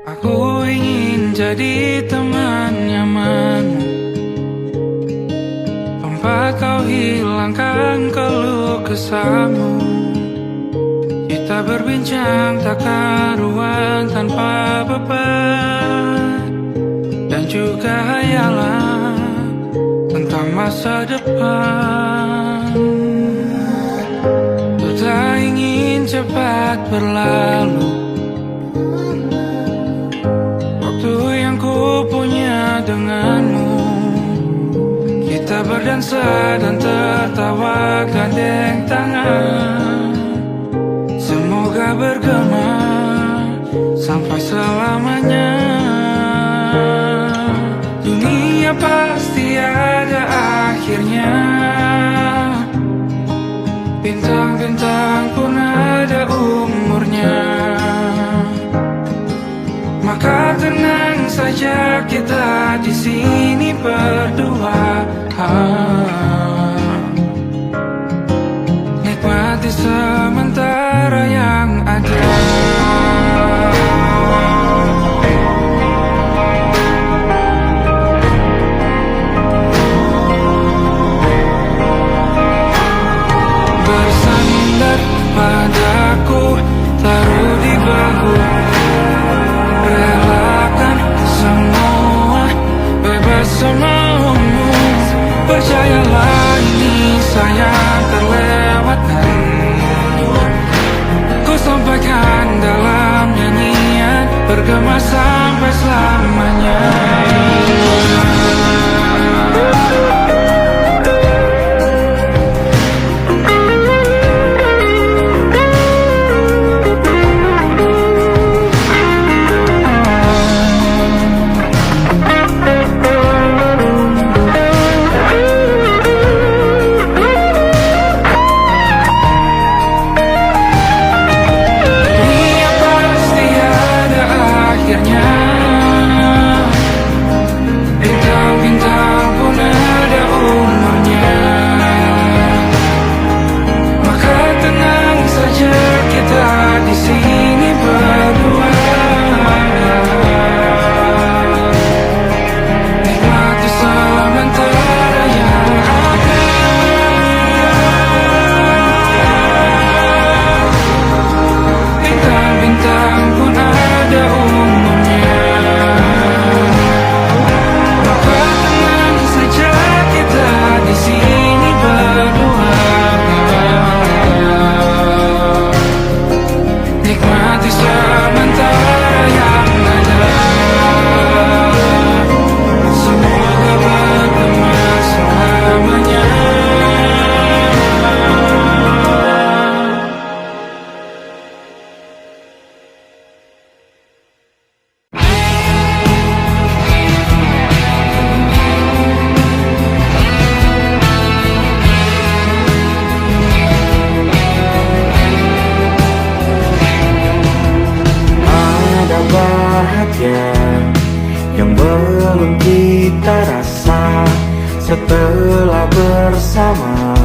Aku ingin jadi teman nyamanmu, tempat kau hilangkan keluh kesahmu. Kita berbincang tak karuan tanpa beban, dan juga hayalan tentang masa depan. Ku tak ingin cepat berlalu waktu yang ku punya denganmu. Kita berdansa dan tertawa gandeng tangan, semoga bergema sampai selamanya. Dunia pasti ada akhirnya, bintang-bintang pun ada umurnya. Maka tenang saja kita di sini berdua, nikmati sementara yang ada. Bersandar padaku, taruh di bahu, relakan semua, bebas semaumu. Percayalah ini sayang terlewatkan, ku sampaikan dalam nyanyian, bergema sampai selamanya. Yang belum kita rasa setelah bersama,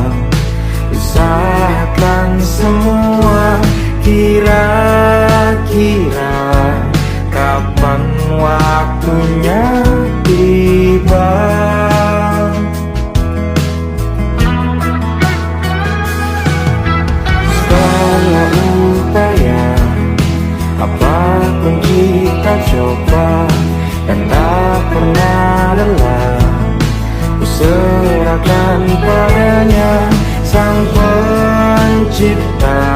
usahakan semua. Kira-kira kapan waktunya tiba? Setelah upaya apapun kita coba, dan tak pernah lelah, ku serahkan padanya. Sang Pencipta,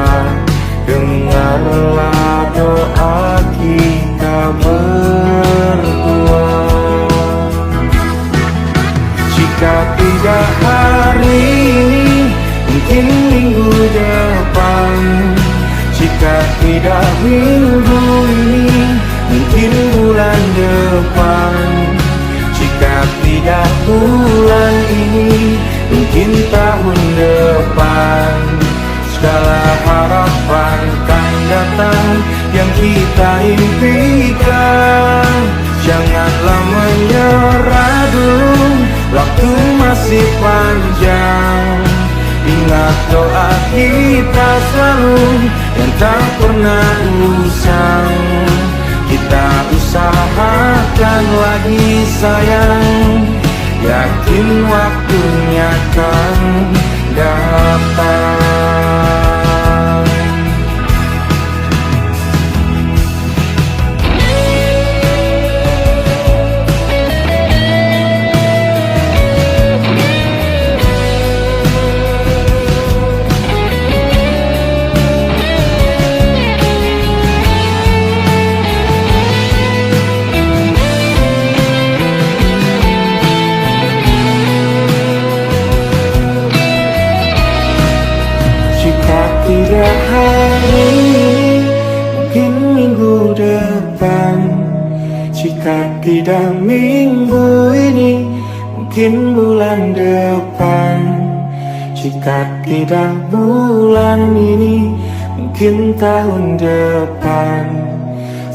dengarlah doa kita berdua. Jika tidak hari ini, mungkin minggu depan. Jika tidak minggu ini, mungkin bulan depan. Jika tidak bulan ini, mungkin tahun depan. Segala harapan kan datang yang kita impikan. Janganlah menyerah dulu, waktu masih panjang. Ingat doa kita selalu yang tak pernah usang. Kita Kita usahakan lagi sayang, yakin waktunya akan datang. Tidak hari ini, mungkin minggu depan. Jika tidak minggu ini, mungkin bulan depan. Jika tidak bulan ini, mungkin tahun depan.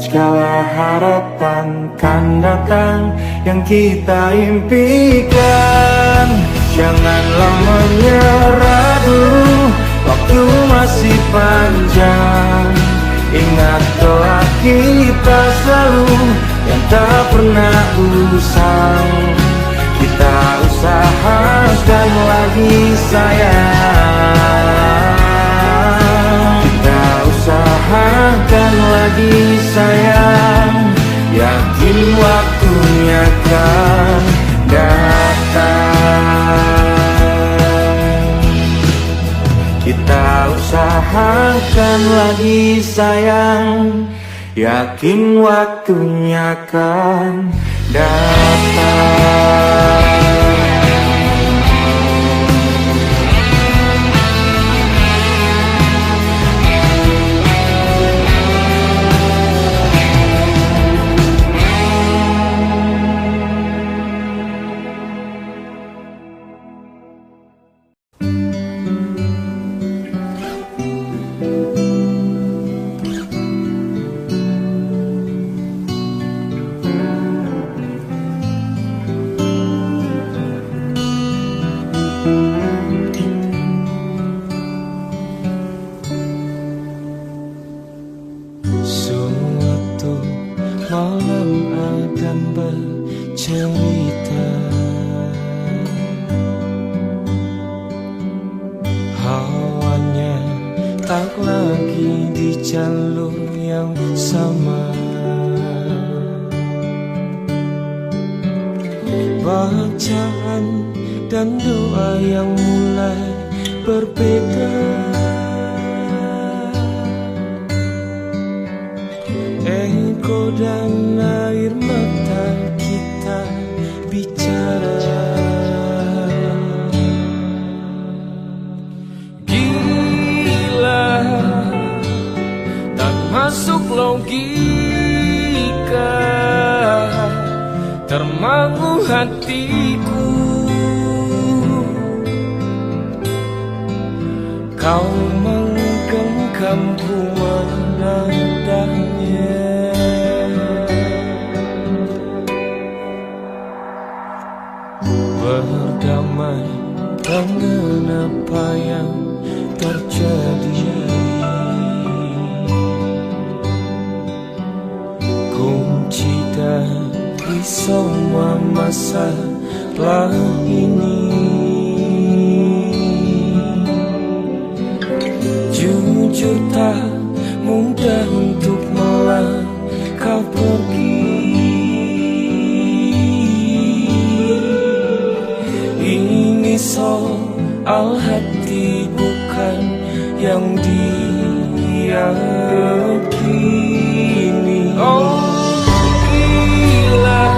Segala harapan kan datang yang kita impikan. Janganlah menyerah dulu, waktu masih panjang. Ingat doa kita selalu yang tak pernah usang. Kita usahakan lagi sayang. Kita usahakan lagi sayang, yakin waktunya akan datang. Kita usahakan lagi sayang, yakin waktunya akan datang. malam akan bercerita. Hawanya tak lagi di jalur yang sama. Bacaan dan doa yang mulai berbeda. Ego dan air mata kita bicara. Gila, tak masuk logika, termangu hatiku. Kau menggenggamku menandanya. Berdamai dengan apa yang terjadi. Kunci dari semua masalah ini. Jujur tak mudah untuk melangkah pergi. Ini soal hati bukan yang diyakini. Oh gila,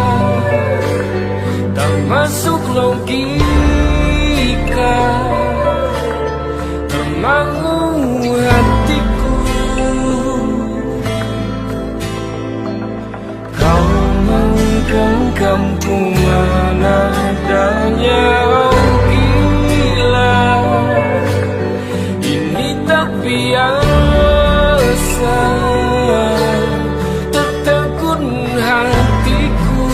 tak masuk logika, termangu hatiku. Kau menggenggamku mana adanya. Oh gila, ini tak biasa, tertegun hatiku.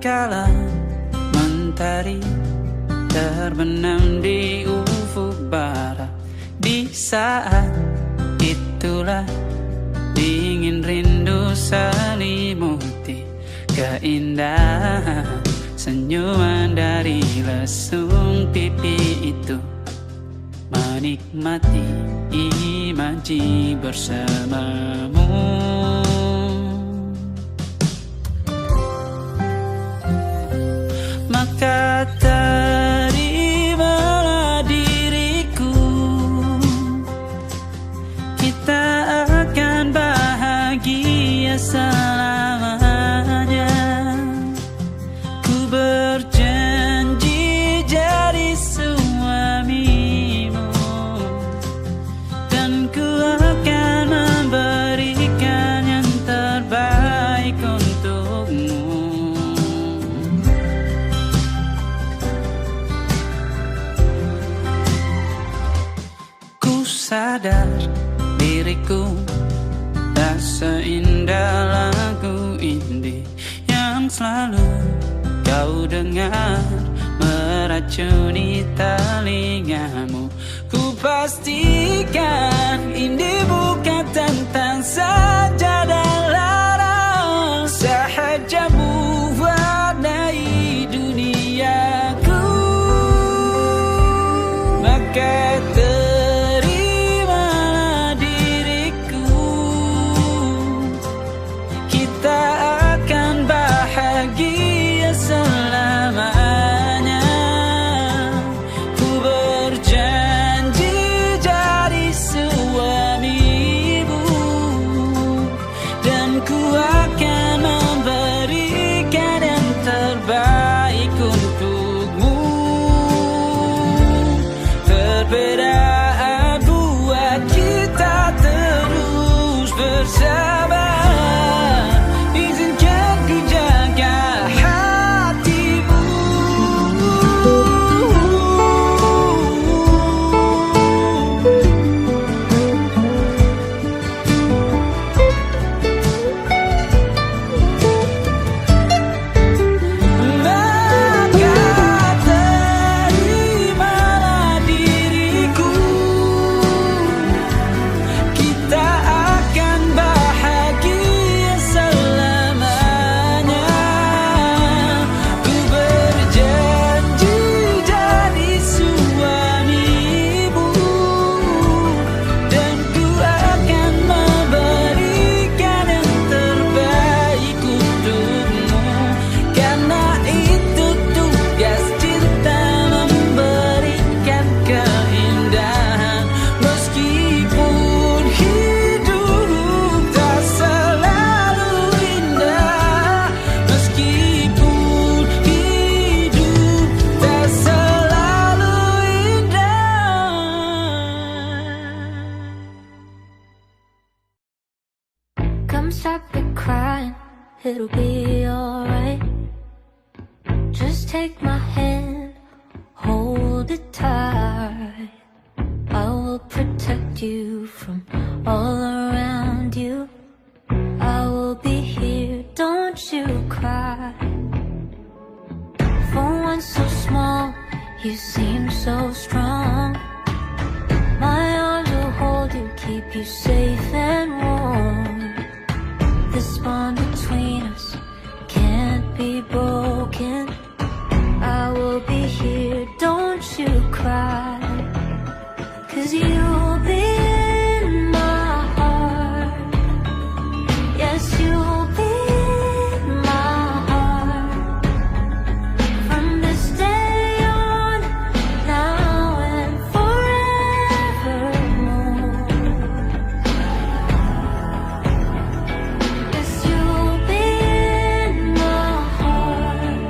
kala mentari terbenam di ufuk barat. Di saat itulah dingin rindu selimuti keindahan senyuman dari lesung pipi itu. Menikmati imaji bersamamu. Maka terimalah diriku, kita akan bahagia selamanya. Ku berjanji jadi suamimu, dan ku akan memberikan yang terbaik untukmu. Ku sadar diriku tak seindah lagu indie yang selalu kau dengar meracuni telingamu. Ku pastikan indie bukan tentang saja dan lara, sahaja mewarnai duniaku. Maka terimalah diriku, kita akan bahagia selamanya. Ku berjanji jadi suamimu, dan ku akan memberikan yang terbaik untukmu. Perbedaan buat kita terus bersama. Izinkan ku jaga hatimu. Maka terimalah diriku, kita akan bahagia selamanya. Ku berjanji jadi suamimu, dan ku akan memberikan yang terbaik untukmu. Karena itu tugas cinta, memberikan keindahan. Meskipun hidup tak selalu indah, meskipun hidup tak selalu indah. Come stop the crying, it'll be alright. Just take my hand, hold it tight. I will protect you from all around you. I will be here, don't you cry. For one so small, you seem so strong. My arms will hold you, keep you safe and warm. This bond between us can't be broken. I will be here, don't you cry. 'Cause you'll be in my heart. Yes, you'll be in my heart. From this day on, now and forevermore. Yes, you'll be in my heart.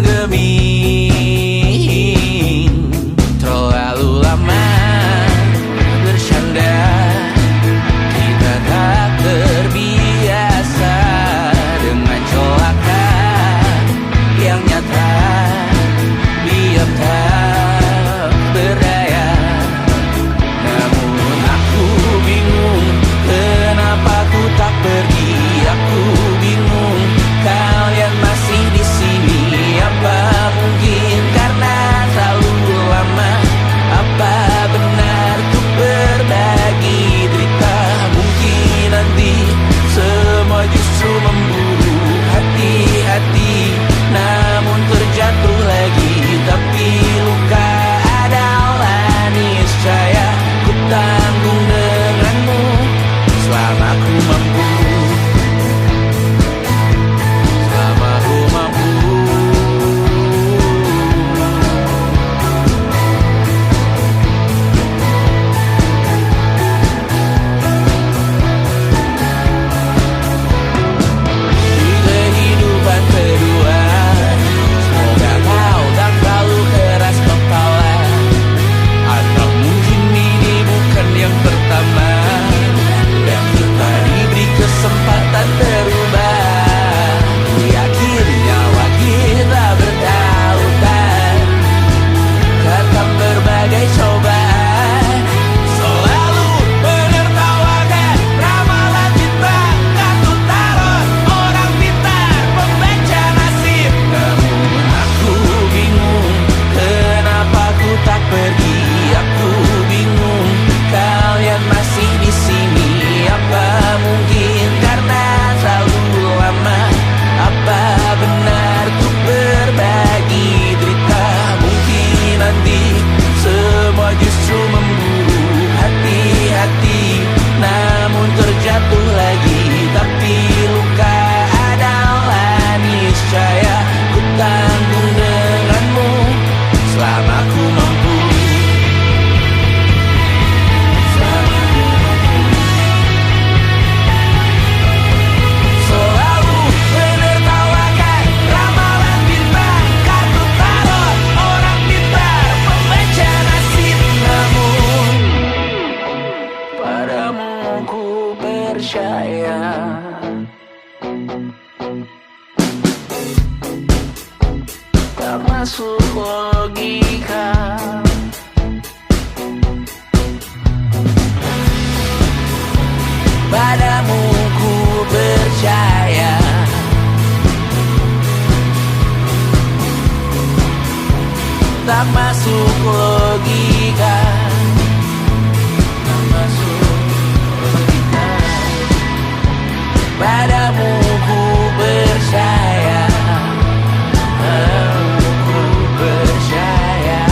bergeming. Terlalu lama bersandar, kita tak terbiasa dengan celaka yang nyata. Diam tak berdaya, namun aku bingung kenapa ku tak pergi. Aku bingung kalian masih di sini. Apa mungkin karena terlalu lama? Apa benar ku berbagi derita? Mungkin nanti semua justru memburu hati-hati, namun terjatuh lagi. Tapi luka adalah niscaya ku tanggung denganmu selama ku mampu. Selama ku mampu. Di kehidupan kedua, semoga kau tak terlalu keras kepala. Atau mungkin ini bukan yang pertama, dan kita diberi kesempatan berubah. Yakin nyawa kita bertautan, kata berbagai cobaan. Selalu menertawakan ramalan cinta, kartu tarot orang pintar pembaca nasib. Namun aku bingung kenapa ku tak pergi. Aku bingung kalian masih di sini. Apa mungkin karena terlalu lama? Apa benar ku berbagi derita? Mungkin nanti semua justru memburu hati-hati, namun terjatuh lagi. Tapi luka adalah niscaya ku tanggung denganmu selama ku mampu. Selalu menertawakan ramalan bintang, kartu tarot orang pintar pembaca nasib. Namun padamu ku percaya, tak masuk logika. Padamu ku percaya, tak masuk logika. Tak masuk logika. Padamu ku percaya, padamu ku percaya,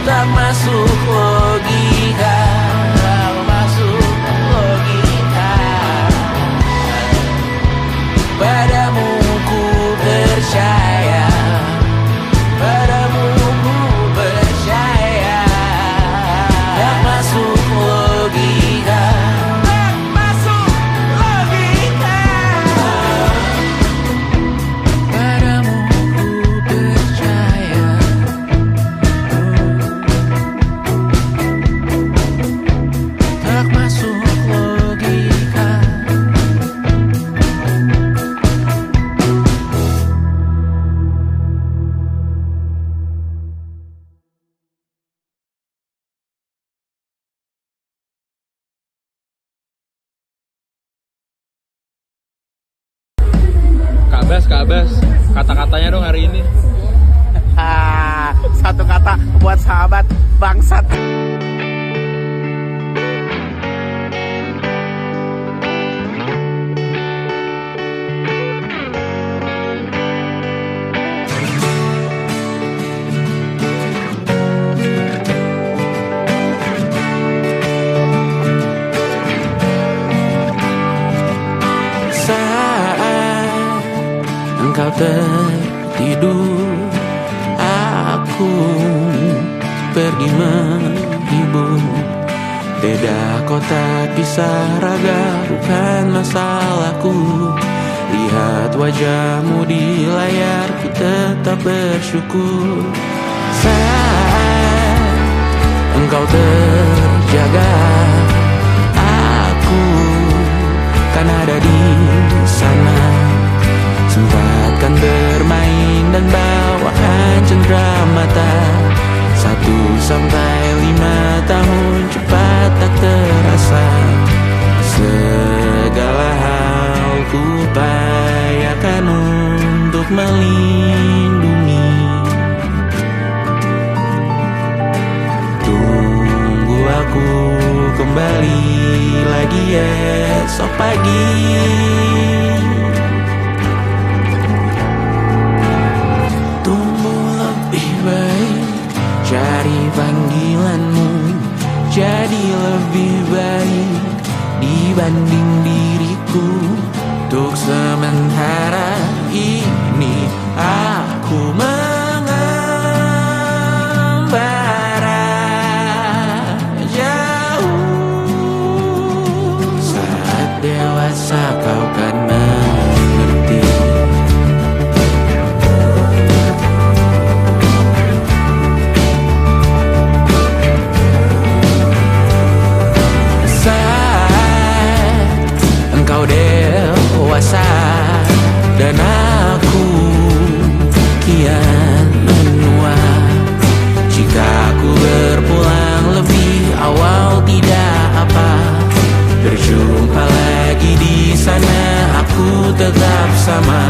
tak masuk logika. Tak masuk logika. Padamu ku percaya, padamu ku percaya, tak masuk logika. Tak masuk logika. Padamu ku percaya, tak masuk logika. Kak Bas, kata-katanya dong hari ini. Satu kata buat sahabat bangsat. Saat engkau tertidur, aku pergi menghibur. Beda kota pisah raga bukan masalahku. Lihat wajahmu di layar, ku tetap bersyukur. Saat engkau terjaga, aku kan ada di sana. Sempatkan bermain dan bawakan cenderamata. 1-5 tahun cepat tak terasa. Segala hal ku upayakan untuk melindungi. Tunggu aku kembali lagi esok pagi. Tumbuh lebih baik, cari panggilanmu, jadi lebih baik dibanding diriku. Untuk sementara ini aku mengembara jauh. Saat dewasa kau kan mengerti. Engkau dewasa dan aku kian menua. Jika aku berpulang lebih awal tidak apa. Berjumpa lagi di sana, aku tetap sama.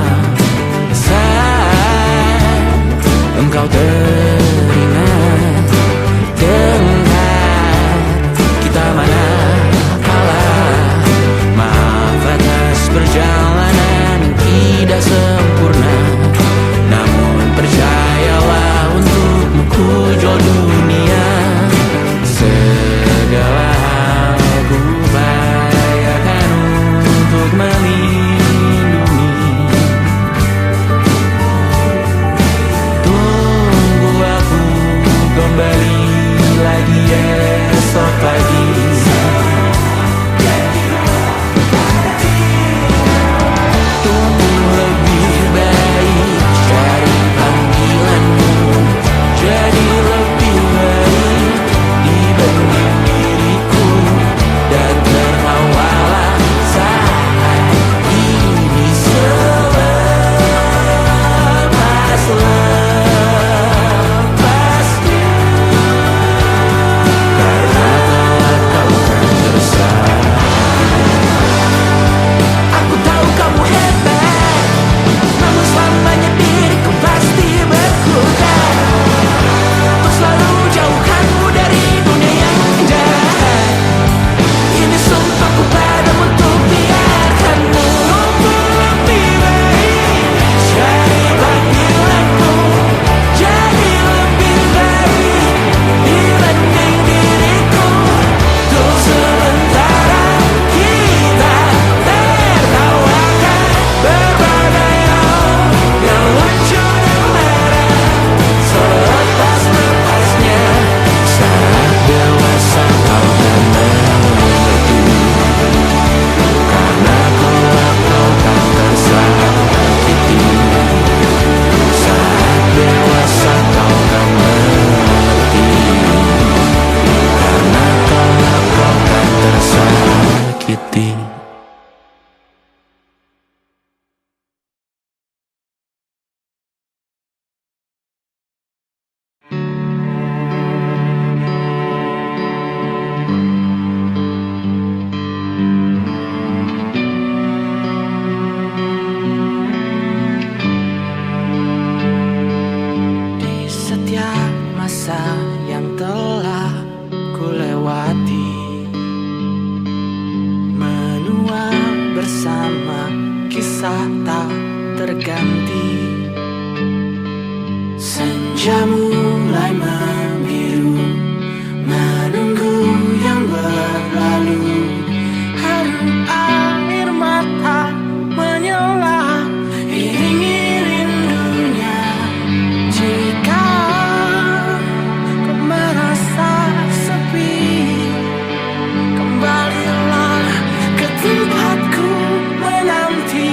Saat engkau teringat dengar kita mana kalah. Maaf atas perjalanan yang tidak sempurna, namun percayalah untukmu ku jual dunia. Segala hal ku upayakan untuk melindungi. Tunggu aku kembali lagi esok pagi. Senja mulai membiru, menunggu yang berlalu. Harum air mata menyala, iringi rindunya. Jika kau merasa sepi, kembalilah ke tempatku menanti.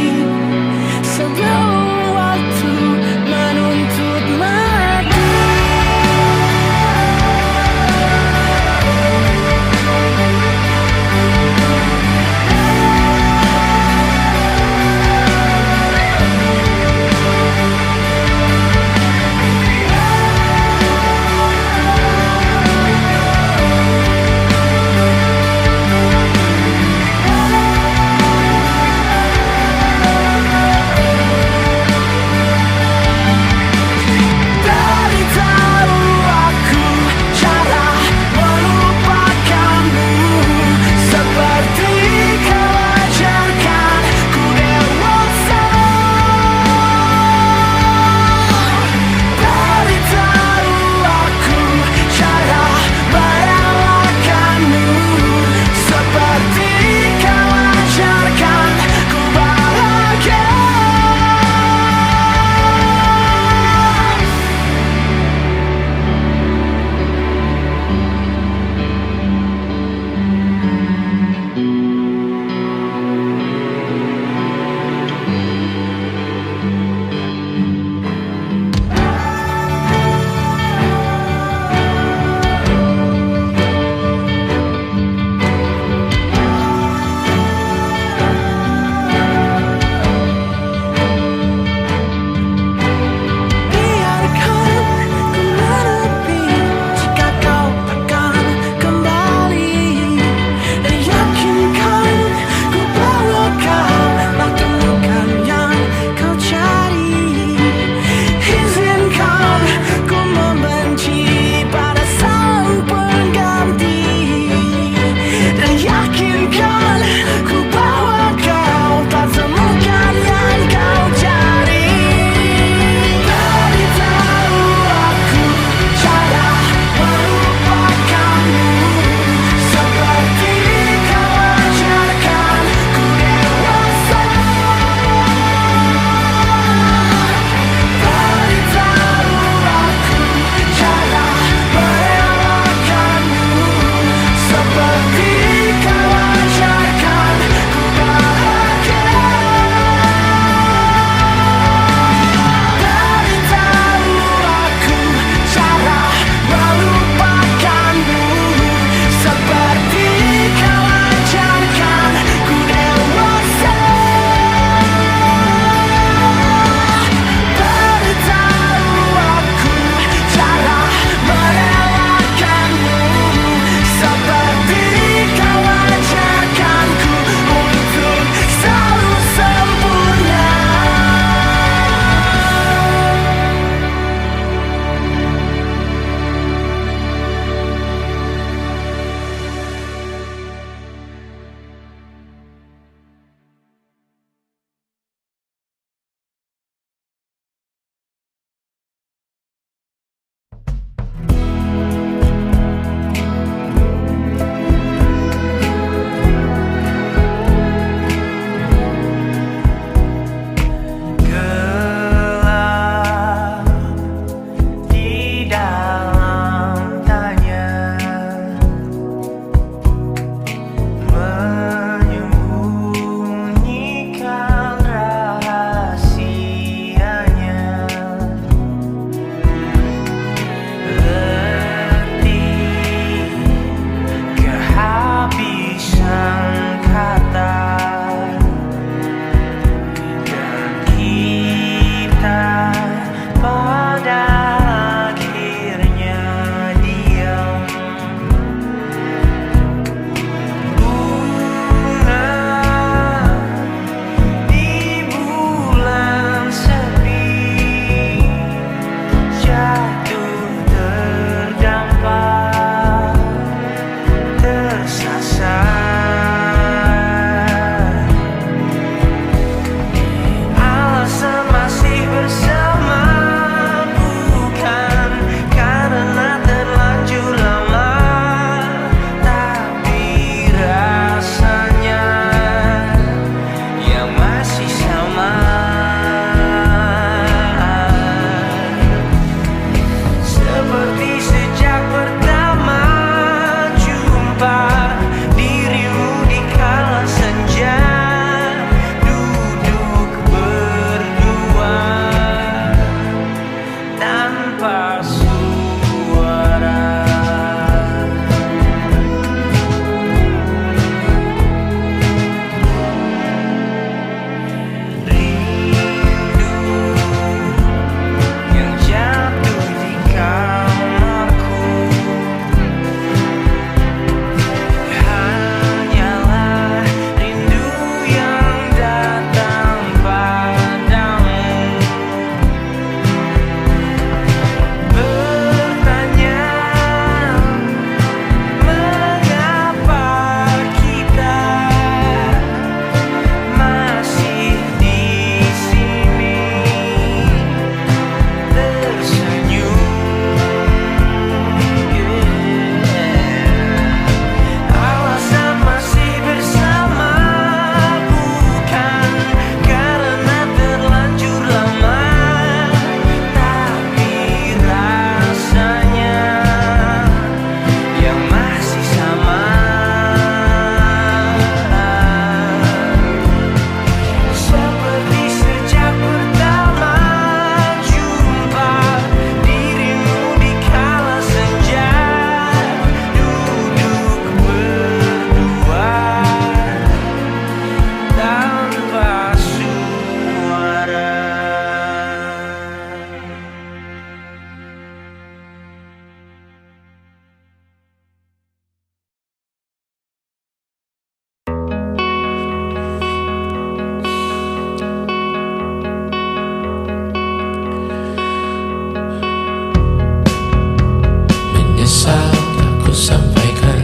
usah aku sampaikan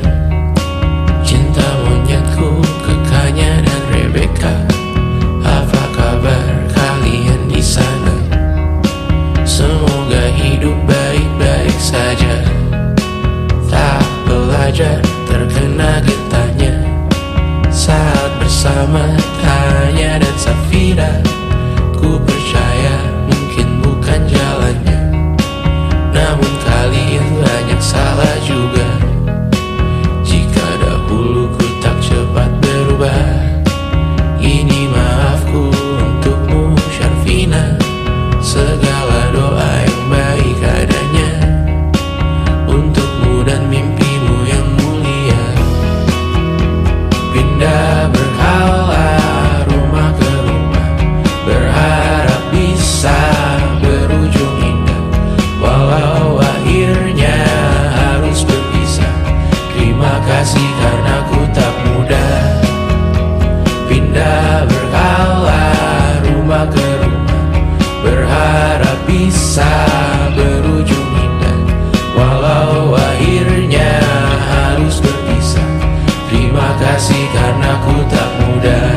cinta monyetku ke Kanya dan Rebecca. Apa kabar kalian di sana? Semoga hidup baik-baik saja. Tak belajar terkena getahnya saat bersama Tanya dan Safira. Ku percaya mungkin bukan jalannya, namun kalian banyak salah juga. Jika dahulu ku tak cepat berubah, ini maafku untukmu Syarfina. Segala doa yang baik adanya untukmu dan mimpimu yang mulia. Pindah berkala rumah ke rumah, berharap bisa berujung indah. Walau akhirnya harus berpisah, terima kasih karena ku tak mudah. Pindah berkala rumah ke rumah, berharap bisa berujung indah. Walau akhirnya harus berpisah, terima kasih karena ku tak mudah.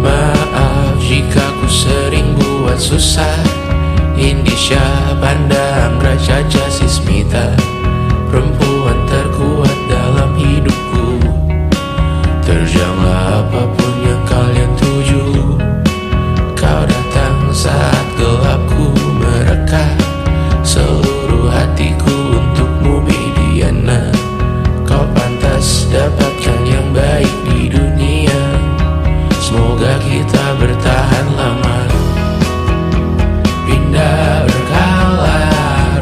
Maaf jika ku sering buat susah. Indisha, Panda, Anggra, Caca, Sismita, perempuan terkuat dalam hidupku. Terjanglah apapun yang kalian tuju. Kau datang saat gelapku mereka. Seluruh hatiku untukmu Mediana. Kau pantas dapatkan yang baik di dunia. Semoga kita bertahan lama. Pindah berkala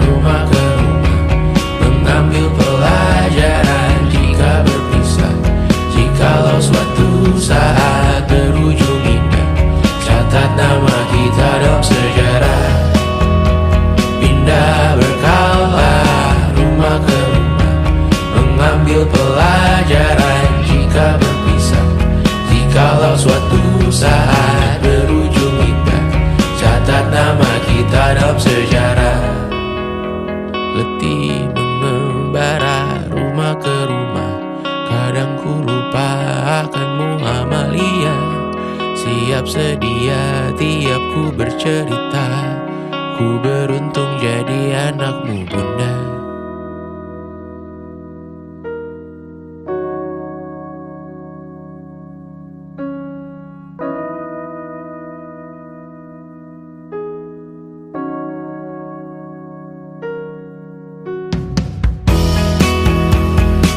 rumah ke rumah, mengambil pelajaran jika berpisah. Jikalau suatu saat berujung indah, catat nama kita dalam sejarah. Pindah berkala rumah ke rumah, mengambil pelajaran jika berpisah. Jikalau suatu saat berujung indah, catat nama kita dalam sejarah. Letih mengembara rumah ke rumah, kadang ku lupa akanmu Amalia. Siap sedia tiap ku bercerita, ku beruntung jadi anakmu bunda.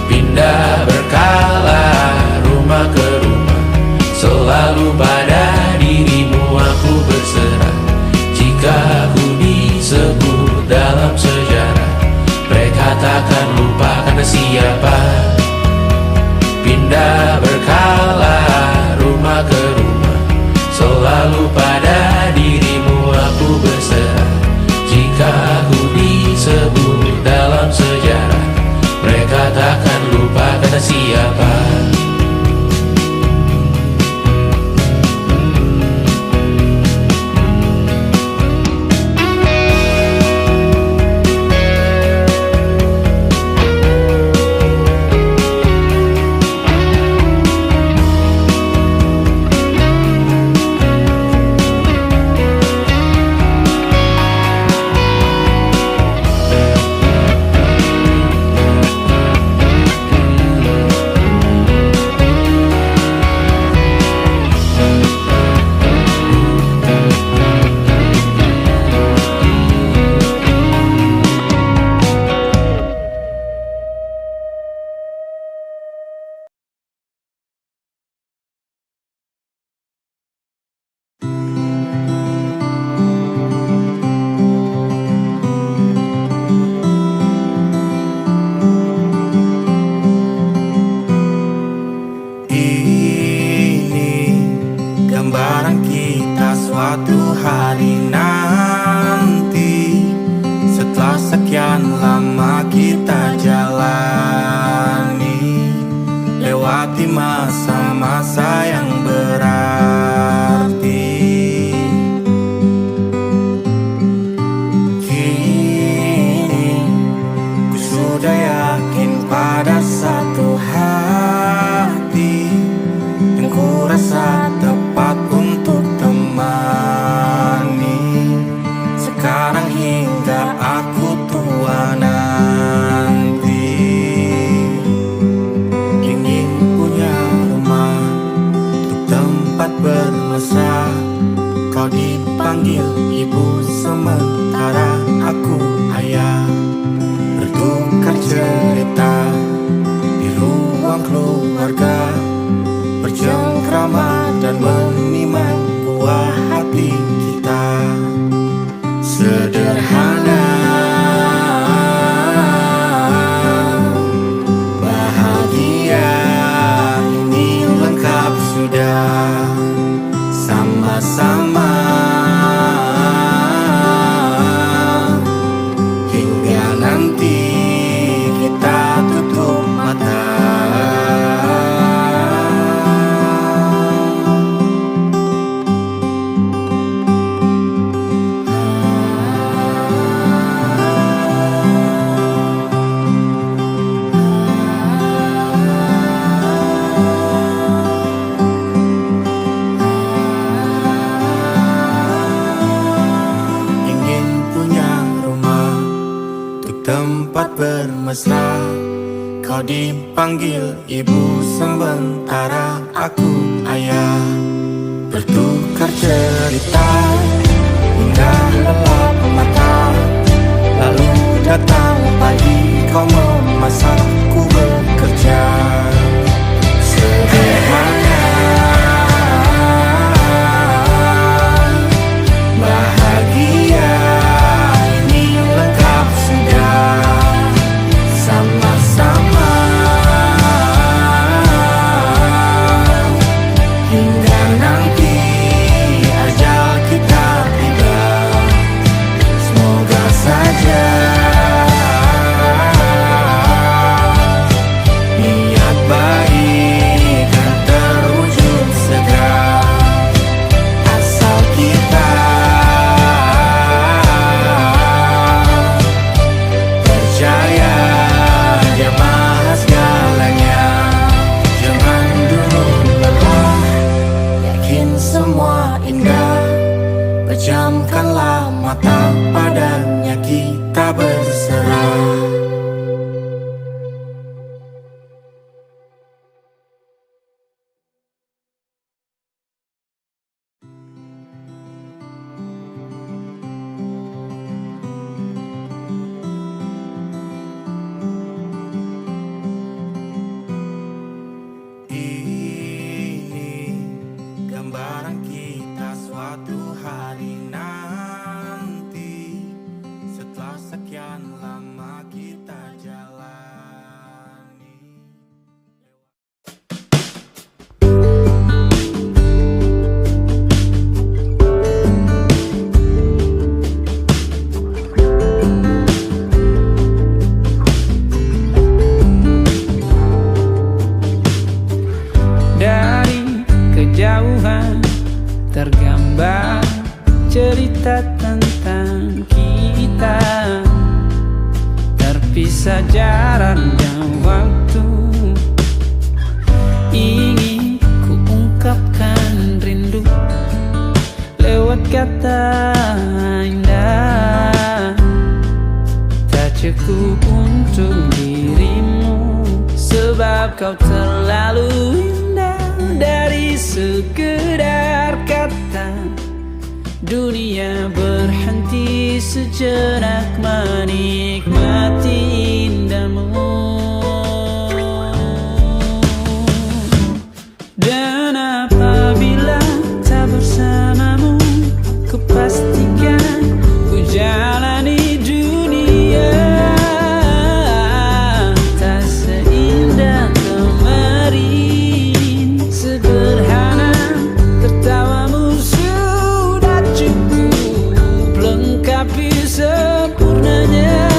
Pindah berkala rumah ke rumah, selalu pada dirimu aku berserah. Jika ku disebut dalam sejarah, mereka takkan lupa karena siapa. Pindah berkala rumah ke rumah, selalu pada dirimu aku berserah. Jika ku disebut dalam sejarah, mereka takkan lupa kata siapa. suatu hari nanti, setelah sekian lama kita jalani, lewati masa-masa yang berat. keluarga, bercengkrama dan menimang buah hati kita. Sederhana, bahagia, ini lengkap sudah. Sama-sama hingga nanti kita tutup mata. Tempat bermesra, kau dipanggil ibu sementara aku ayah. Bertukar cerita hingga lelap mata, lalu datang pagi kau memasak, ku bekerja. Sederhana, bahagia, ini lengkap sudah. Sama-sama hingga nanti ajal kita tiba. Semoga saja niat baik kan terwujud segera, asal kita percaya Dia Maha segalanya. Jangan dulu lelah, yakin semua indah. Pejamkanlah mata, padanya kita berserah. Gambaran kita suatu hari nanti, setelah sekian lama kita jalani. Dari kejauhan tergambar cerita tentang kita, terpisah jarak dan waktu. Ingin ku ungkapkan rindu lewat kata indah, tak cukup untuk dirimu, sebab kau terlalu indah. Dari sekedar kata, dunia berhenti sejenak menikmati indahmu. Dan apabila tak bersamamu, ku pastikan ku jalani dunia tak seindah kemarin. Sederhana, tertawamu sudah cukup lengkapi sempurnanya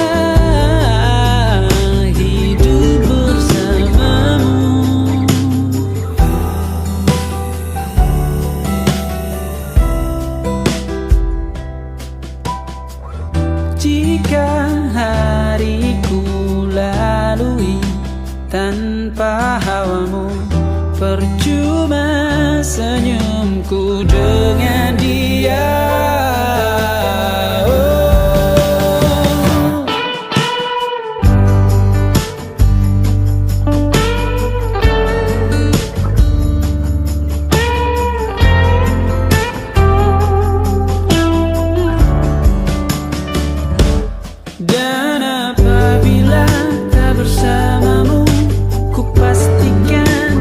hidup bersamamu. Jika hariku lalui tanpa hawamu, percuma senyumku dengan dia. Dan apabila tak bersamamu, ku pastikan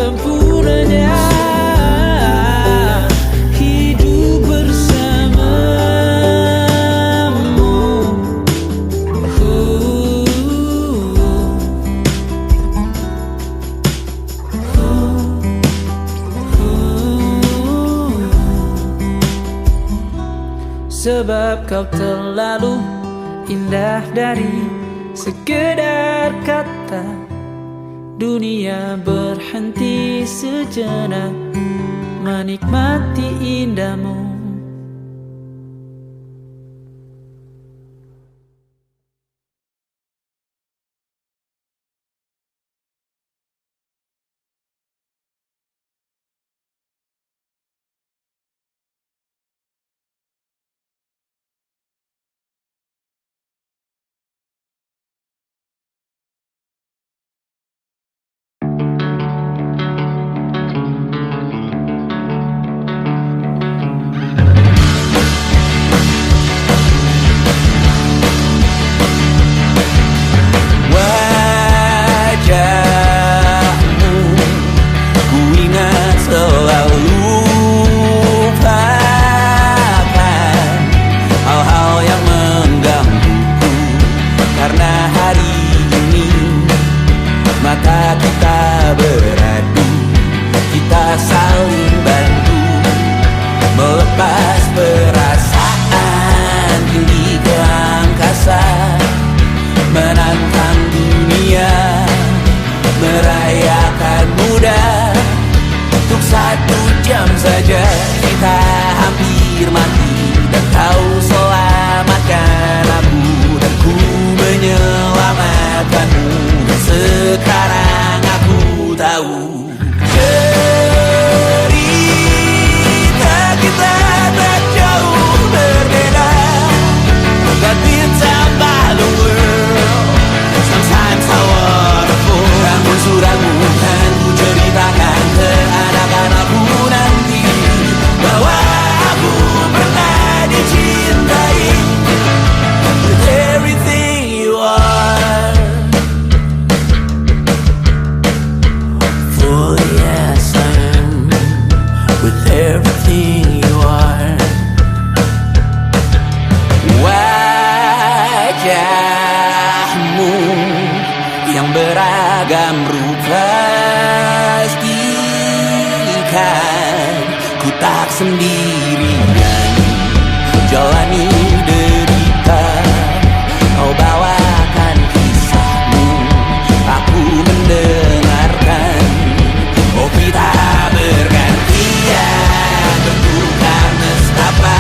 sempurnanya hidup bersamamu. Sebab kau terlalu indah dari sekedar kata. Dunia berhenti sejenak menikmati indahmu. Yang beragam rupa pastikan ku tak sendirian jalani derita. Kau bawakan kisahmu, aku mendengarkan. Oh kita bergantian bertukar nestapa,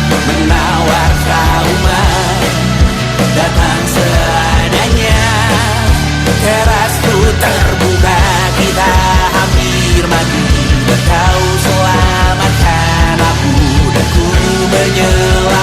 menawar trauma datang seadanya. Terasku terbuka, kita hampir mati, dan kau selamatkan aku, dan ku menyelam.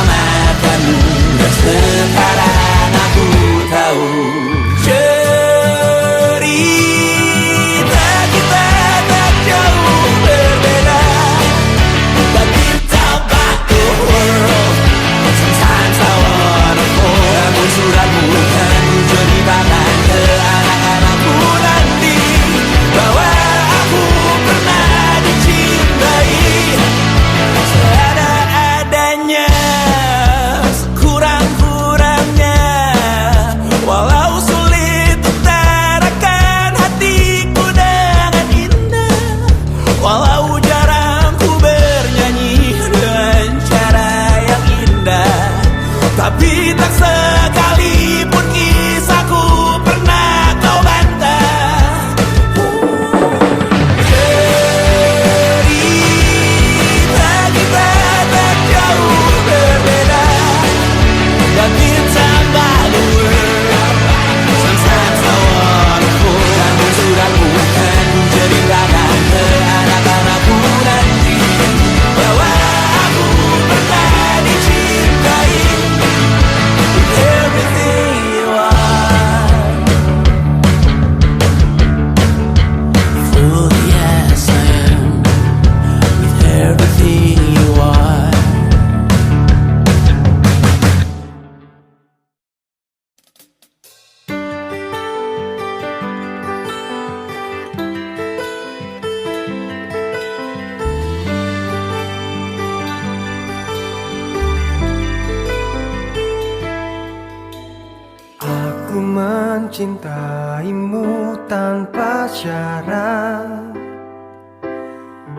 mencintaimu tanpa syarat.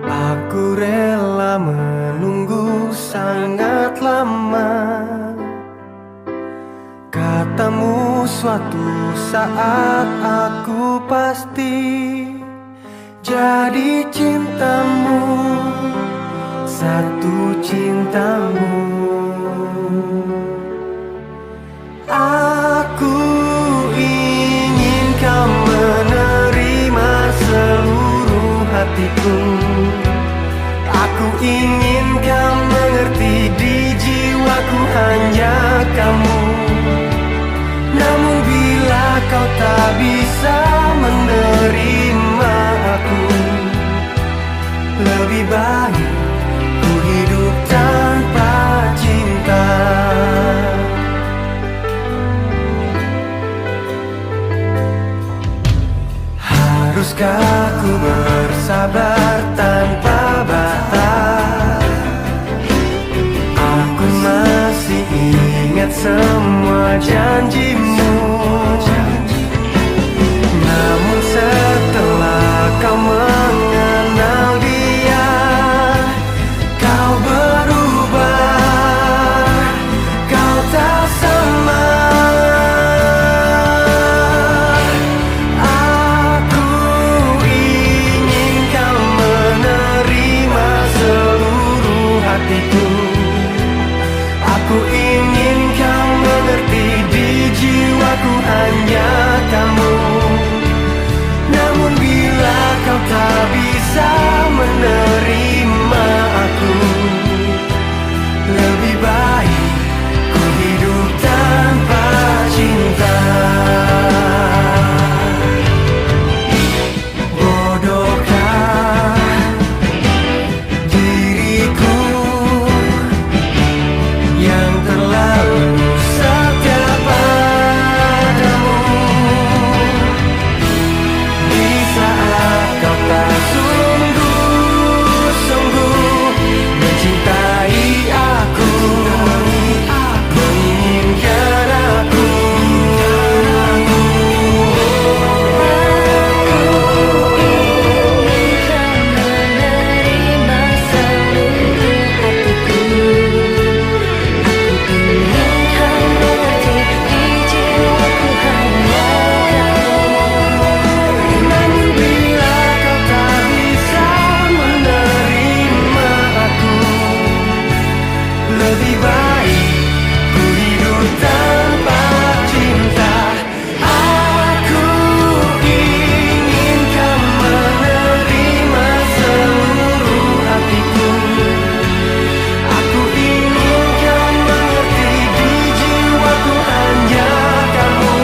Aku rela menunggu sangat lama. Katamu suatu saat aku pasti jadi cintamu, satu cintamu. Aku ingin kau menerima seluruh hatiku. Aku ingin kau mengerti, di jiwaku hanya kamu. Namun bila kau tak bisa menerima aku, lebih baik ku hidup tanpa cinta. Haruskah ku bersabar tanpa batas? Aku masih ingat semua janjimu. Namun setelah kau mengenal dia, kau berubah, kau tak sama. Aku ingin kau menerima seluruh hatiku. Aku ingin kau mengerti, di jiwaku hanya kamu. Namun bila kau tak bisa menerima aku, lebih baik ku hidup tanpa cinta. Bodohkah diriku yang terlalu setia padamu, di saat kau tak sungguh-sungguh mencintai aku, menginginkan aku. Menerima seluruh hatiku. Aku ingin kau mengerti, di jiwaku hanya kamu. Namun bila kau tak bisa menerima aku, lebih baik ku hidup tanpa cinta. Aku ingin kau menerima seluruh hatiku. Aku ingin kau mengerti, di jiwaku hanya kamu.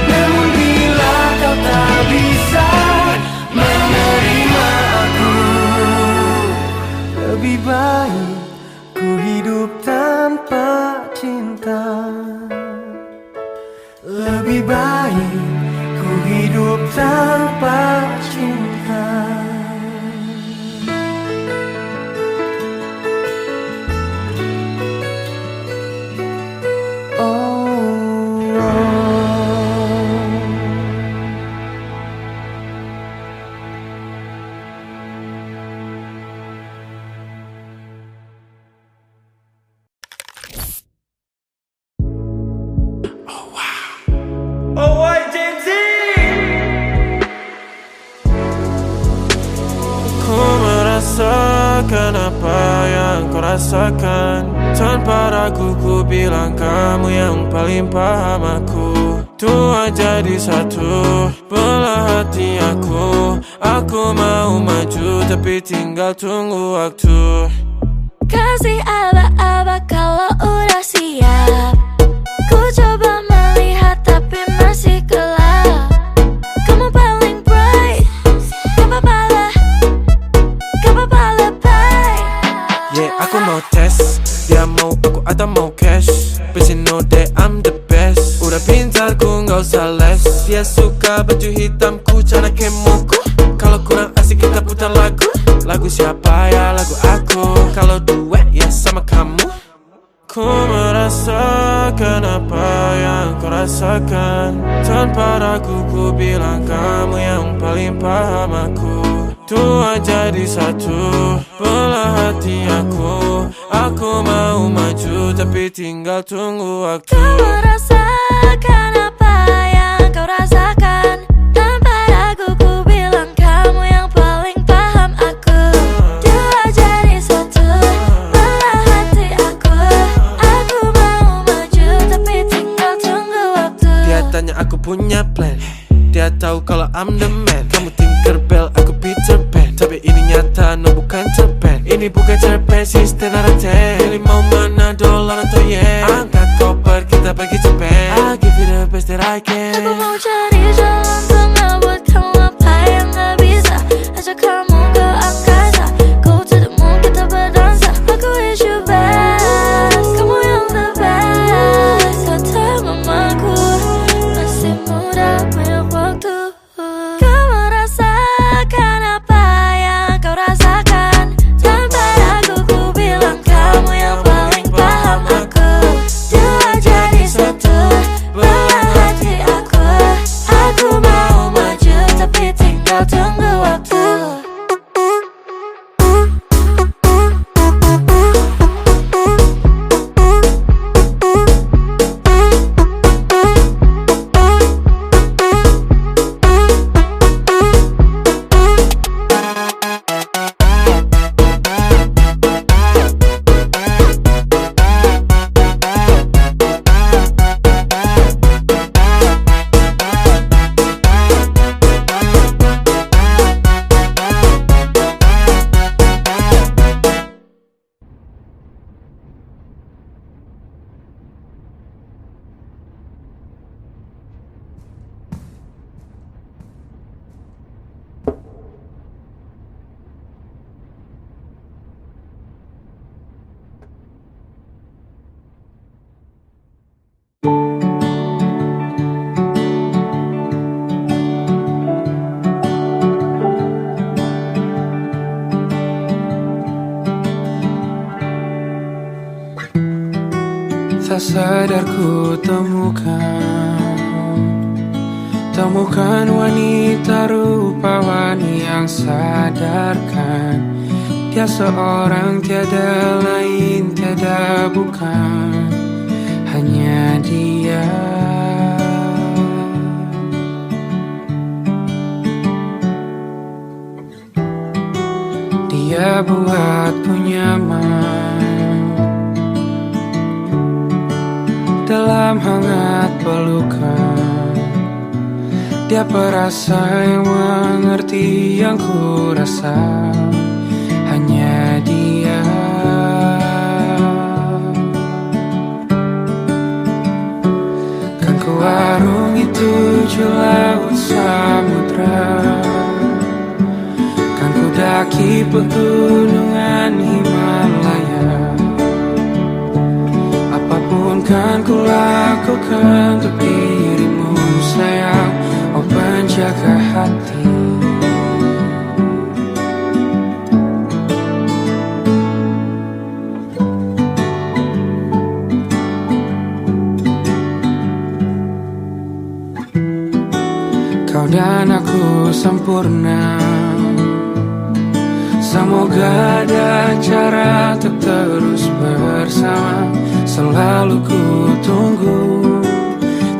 Namun bila kau tak bisa menerima aku, lebih baik ku hidup tanpa cinta. Lebih baik ku hidup tanpa cinta. Ku merasakan apa yang kau rasakan. Tanpa ragu ku bilang kamu yang paling paham aku. Tua jadi satu, belah hati aku. Aku mau maju tapi tinggal tunggu waktu. Kasih aba-aba kalau udah siap. Ku coba melihat tapi masih gelap. Kamu paling bright, gak apa-apa lebay. Yeah, aku mau tes. Dia mau aku atau mau cash. But you know that I'm the best. Udah pintar ku gak usah les. Dia suka baju hitamku, cara kemoku. Kalau kurang asik kita putar lagu. Lagu siapa ya? Lagu aku. Kalau duet ya sama kamu. Ku merasakan apa yang kau rasakan. Tanpa ragu ku bilang kamu yang paling paham aku. Tua jadi satu, belah hati aku. Aku mau maju tapi tinggal tunggu waktu. Kau merasakan apa yang kau rasakan. Tanpa ragu ku bilang kamu yang paling paham aku. Dua jadi satu, belah hati aku. Aku mau maju tapi tinggal tunggu waktu. Dia tanya aku punya plan, dia tahu kalau I'm the man. Kamu Tinkerbell, aku Peter Pan. Tapi ini nyata, no bukan cerpen. Ini bukan cerpen, sistem naraten. Pilih mau mana, dolar atau yen. Angkat koper, kita pergi Japan. I give you the best that I can. Aku mau cari jalan tengah buat kamu apa yang gak bisa. Ajak kamu ke angkasa, go to the moon, kita berdansa. Aku wish you best, kamu yang the best. Kata mamaku, masih muda banyak waktu. Kau merasakan apa yang kau rasakan. Tanpa ragu ku bilang kamu yang paling paham aku. Dua jadi satu, belah hati aku. Aku mau maju tapi tinggal tunggu waktu. Tak sadar ku temukan wanita rupawan yang sadarkan. Dia seorang tiada lain, tiada bukan, hanya dia. Dia buatku nyaman dalam hangat pelukan. Dia perasa yang mengerti yang ku rasa, hanya dia. Kan ku arungi 7 laut samudra, kan ku daki pegunungan Himalaya. Apapun kan ku lakukan untuk dirimu sayang, oh penjaga hati. Kau dan aku sempurna, semoga ada cara untuk terus bersama. Selalu ku tunggu,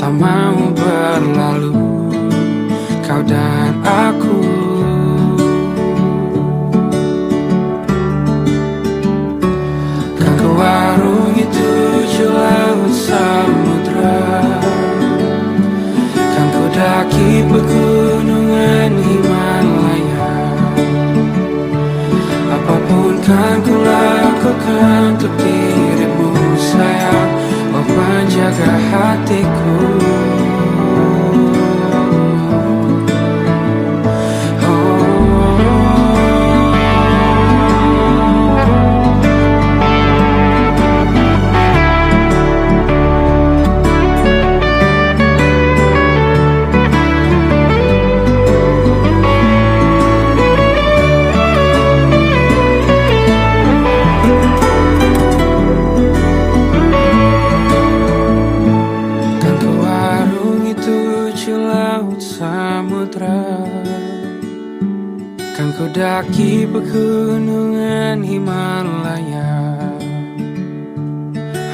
tak mau berlalu, kau dan aku. Kan ku arungi 7 laut samudra, kan ku daki pegunungan Himalaya. Apapun kan ku lakukan untuk dirimu sayang, oh penjaga hatiku. Akan ku daki pegunungan Himalaya.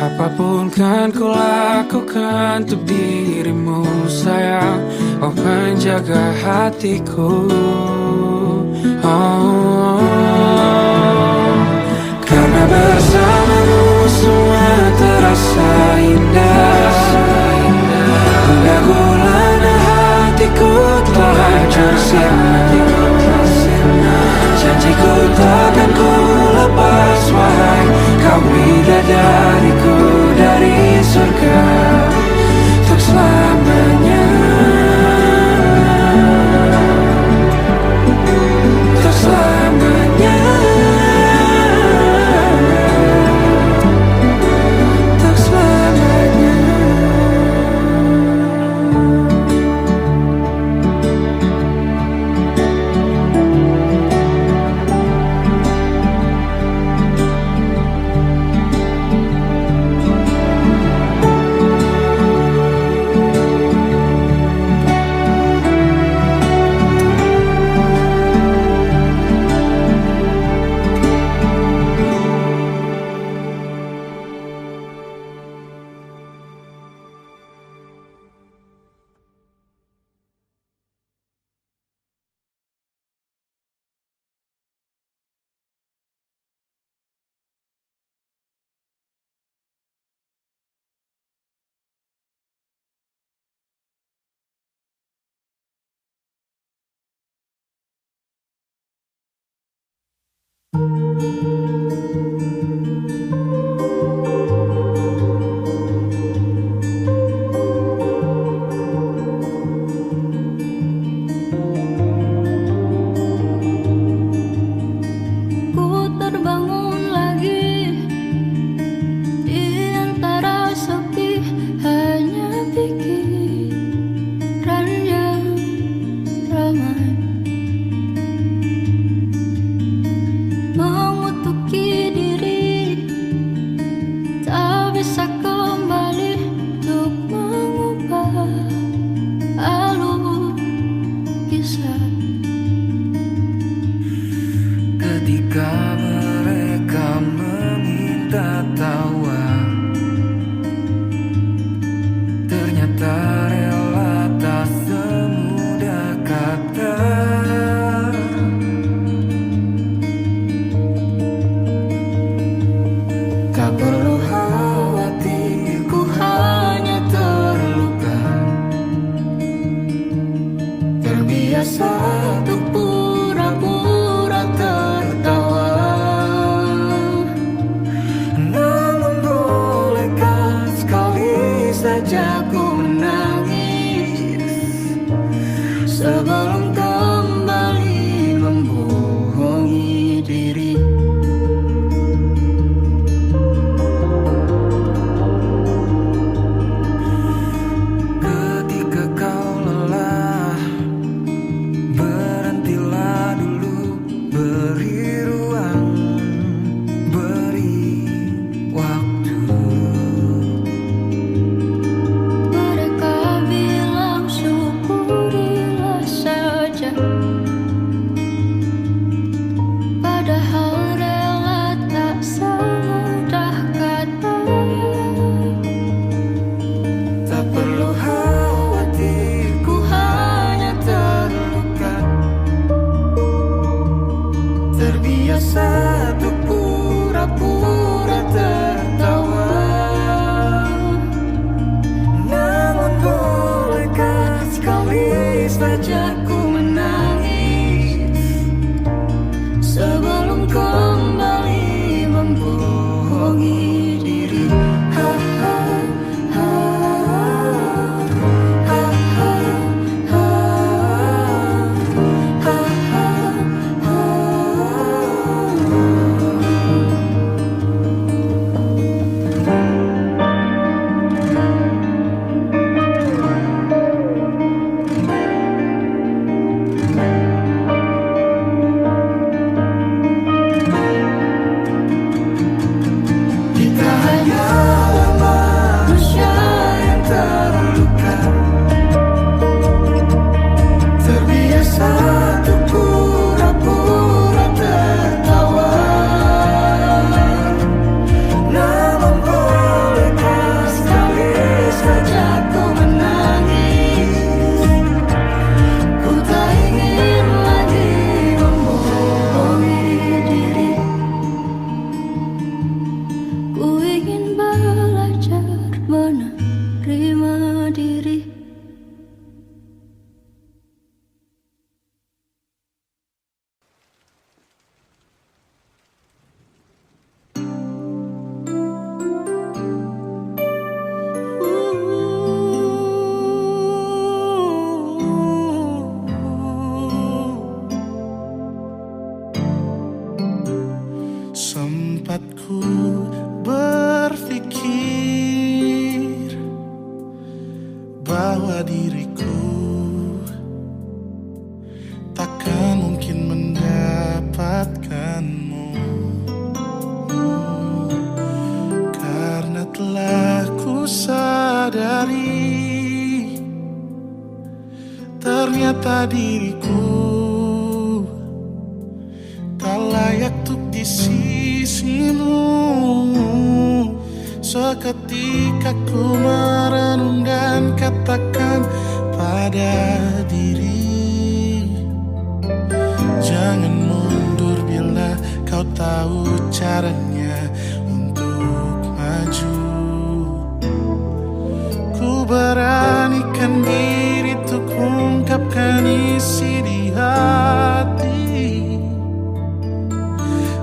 Apapun kan ku lakukan untuk dirimu sayang. Oh penjaga hatiku. Oh, karena bersamamu semua terasa indah. Gundah gulana hatiku telah tersirat. Janjiku takkan ku lepas wahai kau bidadariku dari surga untuk selamanya. Untuk selamanya. Untuk selamanya. Ketika mereka meminta tawa, ternyata rela tak semudah kata. Tak perlu khawatir, ku hanya terluka. Terbiasa untuk pura-pura tertawa. Namun bolehkah sekali saja ku menangis sebelum kembali membohongi diri. Ketika kau lelah, berhentilah dulu, beri ruang, beri waktu. Mereka bilang syukurilah saja, padahal rela tak semudah kata. Tak perlu khawatir, ku hanya terluka. Terbiasa untuk pura-pura tertawa. Namun bolehkah sekali saja ku menangis sebelum kembali membohongi diri. Ha, ha, ha, ha, ha, ha, ha, ha, ha. tempatku berpikir bahwa diriku takkan mungkin mendapatkanmu, karena telah ku sadari ternyata diriku tak layak untuk di sisimu. Seketika ku merenung dan katakan pada diri, jangan mundur bila kau tahu caranya untuk maju. Ku beranikan diri untuk ungkapkan isi di hati.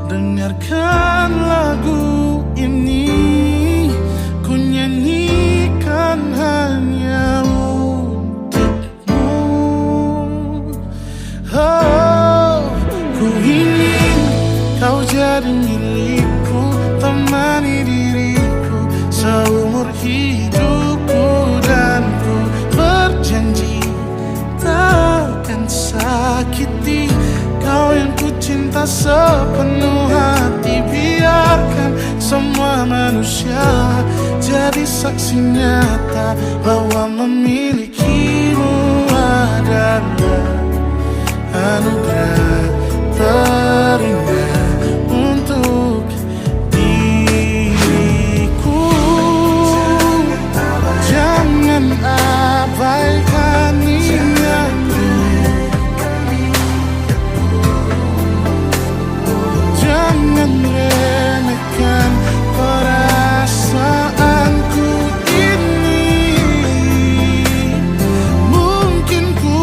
Dengarkan lagu ini, ku nyanyikan hanya untukmu. Oh, ku ingin kau jadi milikku, temani diriku seumur hidupku, dan ku berjanji takkan sakiti kau yang ku cinta sepenuh hati. Biarkan semua manusia jadi saksi nyata bahwa memilikimu adalah anugerah terindah untuk diriku. Jangan abaikan niatku, jangan remehkan perasaanku ini. Mungkin ku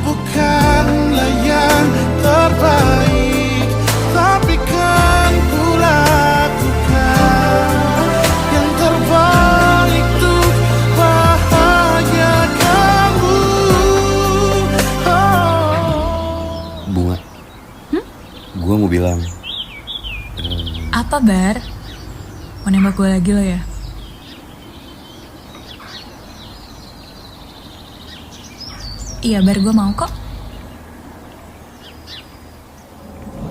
bukanlah yang terbaik, tapi kan ku lakukan yang terbaik untuk bahagiakanmu. Bunga, gue mau bilang. Apa, Bar? Mau nembak gue lagi lo ya? Iya, Bar, gue mau kok.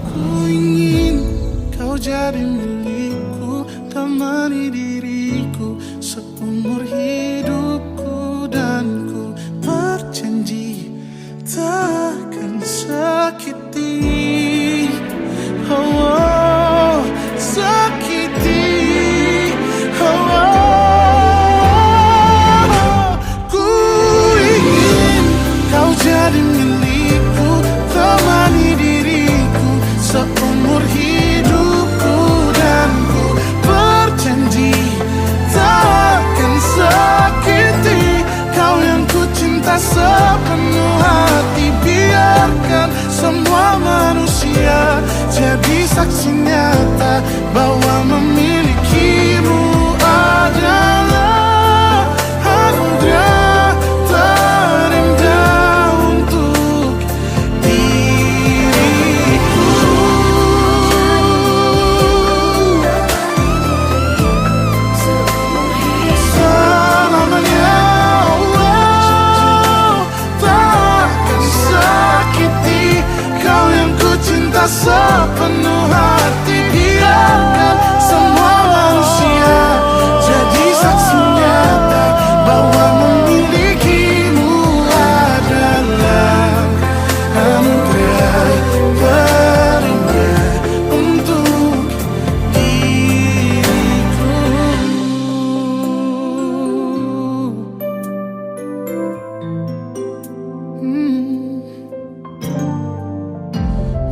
Ku ingin kau jadi milikku, temani diriku seumur hidupku, dan ku berjanji takkan sakiti, oh, sakiti, oh. Ku ingin kau jadi milikku, temani diriku seumur hidupku, dan ku berjanji takkan sakiti kau yang ku cinta sepenuh hati. Biarkan semua manusia jadi saksi nyata bahwa memilikimu adalah anugerah terindah untuk diriku. Selamanya, oh, takkan sakiti kau yang ku cinta sepenuh hati. Biarkan semua manusia jadi saksi nyata bahwa memilikimu adalah anugerah terindah untuk diriku.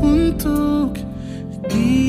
Untuk diriku.